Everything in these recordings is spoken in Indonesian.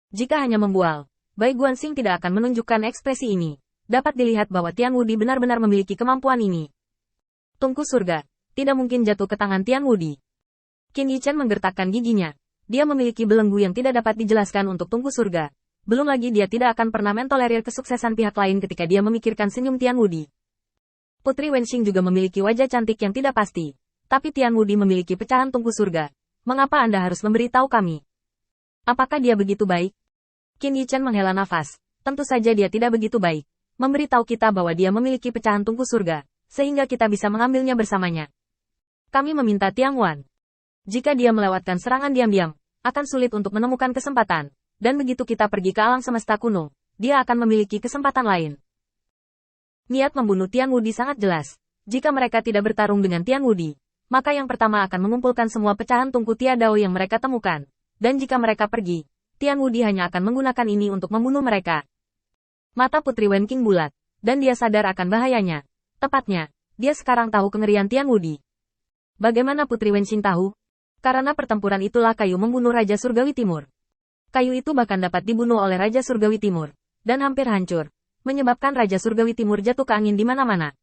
Jika hanya membual, Bai Guanxing tidak akan menunjukkan ekspresi ini. Dapat dilihat bahwa Tian Wudi benar-benar memiliki kemampuan ini. Tungku surga, tidak mungkin jatuh ke tangan Tian Wudi. Qin Yichen menggertakkan giginya. Dia memiliki belenggu yang tidak dapat dijelaskan untuk tungku surga. Belum lagi dia tidak akan pernah mentolerir kesuksesan pihak lain ketika dia memikirkan senyum Tian Wudi. Putri Wenxing juga memiliki wajah cantik yang tidak pasti. Tapi Tian Wudi memiliki pecahan tungku surga. Mengapa Anda harus memberitahu kami? Apakah dia begitu baik? Qin Yichen menghela nafas. Tentu saja dia tidak begitu baik. Memberitahu kita bahwa dia memiliki pecahan tungku surga, sehingga kita bisa mengambilnya bersamanya. Kami meminta Tiang Wan. Jika dia melewatkan serangan diam-diam, akan sulit untuk menemukan kesempatan. Dan begitu kita pergi ke alam semesta kuno, dia akan memiliki kesempatan lain. Niat membunuh Tian Wudi sangat jelas. Jika mereka tidak bertarung dengan Tian Wudi, maka yang pertama akan mengumpulkan semua pecahan tungku Tiadao yang mereka temukan. Dan jika mereka pergi, Tian Wudi hanya akan menggunakan ini untuk membunuh mereka. Mata Putri Wenqing bulat, dan dia sadar akan bahayanya. Tepatnya, dia sekarang tahu kengerian Tian Wudi. Bagaimana Putri Wenqing tahu? Karena pertempuran itulah kayu membunuh Raja Surgawi Timur. Kayu itu bahkan dapat dibunuh oleh Raja Surgawi Timur, dan hampir hancur, menyebabkan Raja Surgawi Timur jatuh ke angin di mana-mana.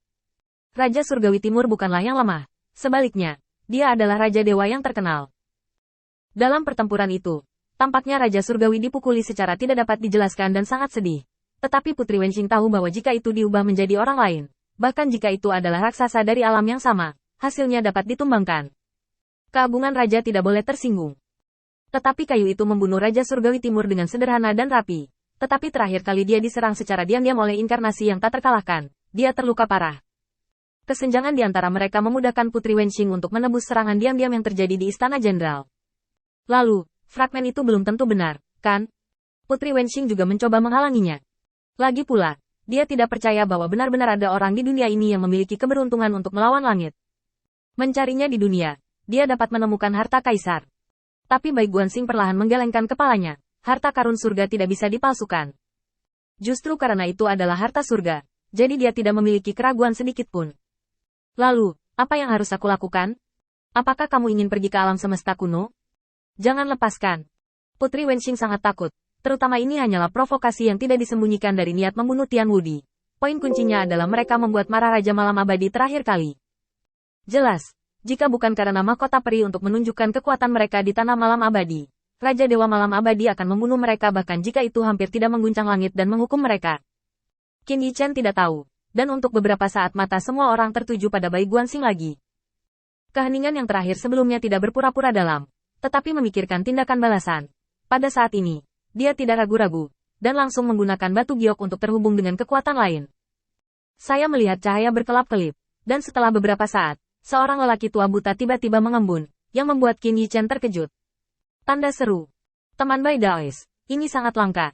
Raja Surgawi Timur bukanlah yang lemah. Sebaliknya, dia adalah Raja Dewa yang terkenal. Dalam pertempuran itu, tampaknya Raja Surgawi dipukuli secara tidak dapat dijelaskan dan sangat sedih. Tetapi Putri Wenxing tahu bahwa jika itu diubah menjadi orang lain, bahkan jika itu adalah raksasa dari alam yang sama, hasilnya dapat ditumbangkan. Keagungan raja tidak boleh tersinggung. Tetapi kayu itu membunuh Raja Surgawi Timur dengan sederhana dan rapi. Tetapi terakhir kali dia diserang secara diam-diam oleh inkarnasi yang tak terkalahkan, dia terluka parah. Kesenjangan di antara mereka memudahkan Putri Wenxing untuk menebus serangan diam-diam yang terjadi di Istana Jenderal. Lalu, fragmen itu belum tentu benar, kan? Putri Wenxing juga mencoba menghalanginya. Lagi pula, dia tidak percaya bahwa benar-benar ada orang di dunia ini yang memiliki keberuntungan untuk melawan langit. Mencarinya di dunia, dia dapat menemukan harta kaisar. Tapi Bai Guanxing perlahan menggelengkan kepalanya. Harta karun surga tidak bisa dipalsukan. Justru karena itu adalah harta surga, jadi dia tidak memiliki keraguan sedikit pun. Lalu, apa yang harus aku lakukan? Apakah kamu ingin pergi ke alam semesta kuno? Jangan lepaskan. Putri Wenxing sangat takut. Terutama ini hanyalah provokasi yang tidak disembunyikan dari niat membunuh Tian Wudi. Poin kuncinya adalah mereka membuat marah Raja Malam Abadi terakhir kali. Jelas, jika bukan karena mahkota peri untuk menunjukkan kekuatan mereka di Tanah Malam Abadi, Raja Dewa Malam Abadi akan membunuh mereka bahkan jika itu hampir tidak mengguncang langit dan menghukum mereka. Qin Yichen tidak tahu, dan untuk beberapa saat mata semua orang tertuju pada Bai Guanxing lagi. Keheningan yang terakhir sebelumnya tidak berpura-pura dalam, tetapi memikirkan tindakan balasan. Pada saat ini, dia tidak ragu-ragu, dan langsung menggunakan batu giok untuk terhubung dengan kekuatan lain. Saya melihat cahaya berkelap-kelip, dan setelah beberapa saat, seorang lelaki tua buta tiba-tiba mengembun, yang membuat Qin Yichen terkejut. Tanda seru. Teman Bai Daois, ini sangat langka.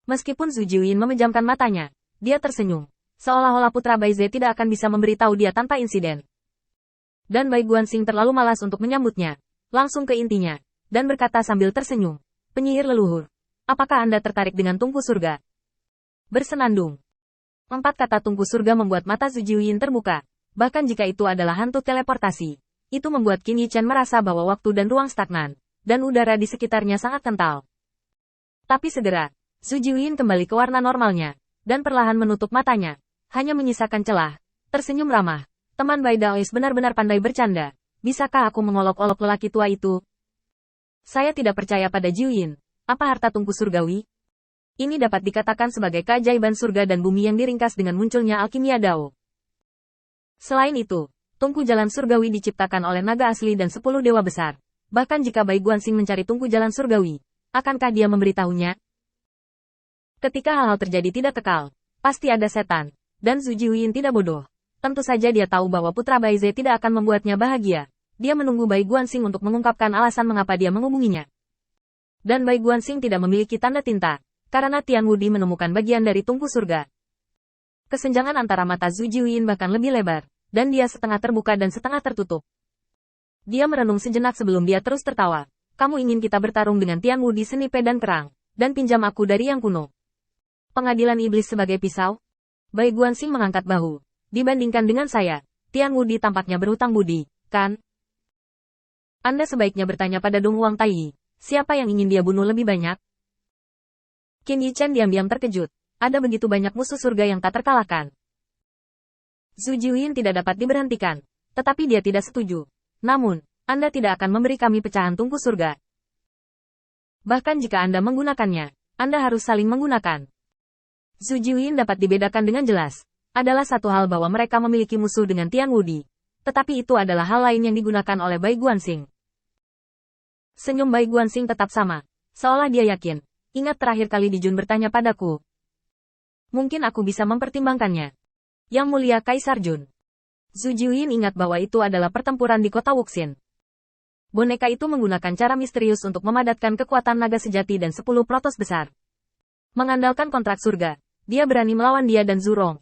Meskipun Zhu Jiuyin memejamkan matanya, dia tersenyum, seolah-olah putra Bai Ze tidak akan bisa memberitahu dia tanpa insiden. Dan Bai Guanxing terlalu malas untuk menyambutnya, langsung ke intinya, dan berkata sambil tersenyum, penyihir leluhur. Apakah Anda tertarik dengan tungku surga? Bersenandung. 4 kata tungku surga membuat mata Zhu Jiuyin terbuka. Bahkan jika itu adalah hantu teleportasi, itu membuat Qin Yichen merasa bahwa waktu dan ruang stagnan, dan udara di sekitarnya sangat kental. Tapi segera, Zhu Jiuyin kembali ke warna normalnya, dan perlahan menutup matanya, hanya menyisakan celah. Tersenyum ramah. Teman Bai Daois benar-benar pandai bercanda. Bisakah aku mengolok-olok lelaki tua itu? Saya tidak percaya pada Jiuyin. Apa harta tungku surgawi? Ini dapat dikatakan sebagai keajaiban surga dan bumi yang diringkas dengan munculnya alkimia Dao. Selain itu, tungku jalan surgawi diciptakan oleh naga asli dan 10 dewa besar. Bahkan jika Bai Guanxing mencari tungku jalan surgawi, akankah dia memberitahunya? Ketika hal-hal terjadi tidak kekal, pasti ada setan, dan Zhu Jiuyin tidak bodoh. Tentu saja dia tahu bahwa putra Bai Ze tidak akan membuatnya bahagia. Dia menunggu Bai Guanxing untuk mengungkapkan alasan mengapa dia menghubunginya. Dan Bai Guanxing tidak memiliki tanda tinta, karena Tian Wudi menemukan bagian dari tungku surga. Kesenjangan antara mata Zhu Jiuyin bahkan lebih lebar, dan dia setengah terbuka dan setengah tertutup. Dia merenung sejenak sebelum dia terus tertawa. Kamu ingin kita bertarung dengan Tian Wudi seni pedang perang, dan pinjam aku dari yang kuno. Pengadilan iblis sebagai pisau? Bai Guanxing mengangkat bahu. Dibandingkan dengan saya, Tian Wudi tampaknya berhutang budi, kan? Anda sebaiknya bertanya pada Dong Huang Tai. Siapa yang ingin dia bunuh lebih banyak? Qin Yichen diam-diam terkejut. Ada begitu banyak musuh surga yang tak terkalahkan. Zhu Jiuyin tidak dapat diberhentikan. Tetapi dia tidak setuju. Namun, Anda tidak akan memberi kami pecahan tungku surga. Bahkan jika Anda menggunakannya, Anda harus saling menggunakan. Zhu Jiuyin dapat dibedakan dengan jelas. Adalah satu hal bahwa mereka memiliki musuh dengan Tian Wudi. Tetapi itu adalah hal lain yang digunakan oleh Bai Guanxing. Senyum Bai Guanxing tetap sama. Seolah dia yakin. Ingat terakhir kali Dijun bertanya padaku. Mungkin aku bisa mempertimbangkannya. Yang mulia Kaisar Jun. Zhu Jiuyin ingat bahwa itu adalah pertempuran di kota Wuxin. Boneka itu menggunakan cara misterius untuk memadatkan kekuatan naga sejati dan 10 protos besar. Mengandalkan kontrak surga, dia berani melawan dia dan Zurong.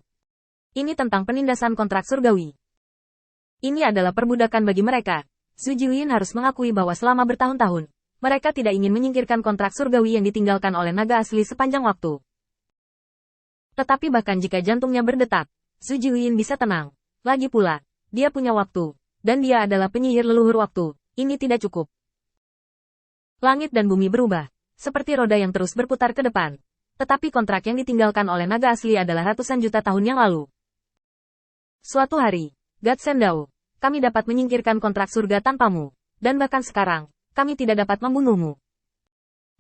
Ini tentang penindasan kontrak surgawi. Ini adalah perbudakan bagi mereka. Zhu Jiuyin harus mengakui bahwa selama bertahun-tahun, mereka tidak ingin menyingkirkan kontrak surgawi yang ditinggalkan oleh naga asli sepanjang waktu. Tetapi bahkan jika jantungnya berdetak, Zhu Jiuyin bisa tenang. Lagi pula, dia punya waktu, dan dia adalah penyihir leluhur waktu. Ini tidak cukup. Langit dan bumi berubah, seperti roda yang terus berputar ke depan. Tetapi kontrak yang ditinggalkan oleh naga asli adalah ratusan juta tahun yang lalu. Suatu hari, God Sendao, kami dapat menyingkirkan kontrak surga tanpamu, dan bahkan sekarang, kami tidak dapat membunuhmu.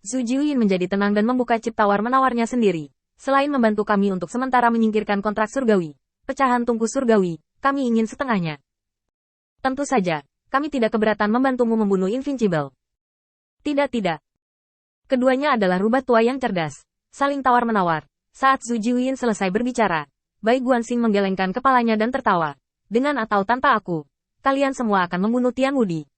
Zhu Jiuyin menjadi tenang dan membuka chip tawar-menawarnya sendiri. Selain membantu kami untuk sementara menyingkirkan kontrak surgawi, pecahan tungku surgawi, kami ingin setengahnya. Tentu saja, kami tidak keberatan membantumu membunuh Invincible. Tidak. Keduanya adalah rubah tua yang cerdas, saling tawar-menawar. Saat Zhu Jiuyin selesai berbicara, Bai Guanxing menggelengkan kepalanya dan tertawa. Dengan atau tanpa aku, kalian semua akan membunuh Tian Wudi.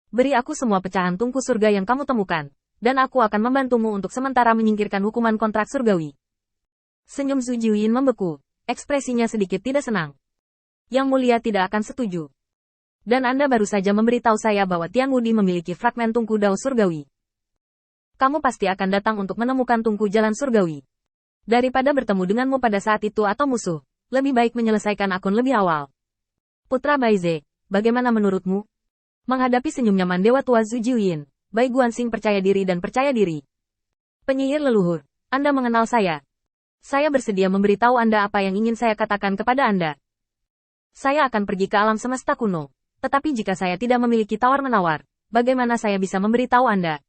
Beri aku semua pecahan tungku surga yang kamu temukan, dan aku akan membantumu untuk sementara menyingkirkan hukuman kontrak surgawi. Senyum Zhu Jiuyin membeku, ekspresinya sedikit tidak senang. Yang mulia tidak akan setuju. Dan Anda baru saja memberitahu saya bahwa Tian Wudi memiliki fragmen tungku dao surgawi. Kamu pasti akan datang untuk menemukan tungku jalan surgawi. Daripada bertemu denganmu pada saat itu atau musuh, lebih baik menyelesaikan akun lebih awal. Putra Baize, bagaimana menurutmu? Menghadapi senyum nyaman Dewa Tua Zhu Jiuyin, Bai Guanxing percaya diri dan percaya diri. Penyihir leluhur, Anda mengenal saya. Saya bersedia memberitahu Anda apa yang ingin saya katakan kepada Anda. Saya akan pergi ke alam semesta kuno. Tetapi jika saya tidak memiliki tawar-menawar, bagaimana saya bisa memberitahu Anda?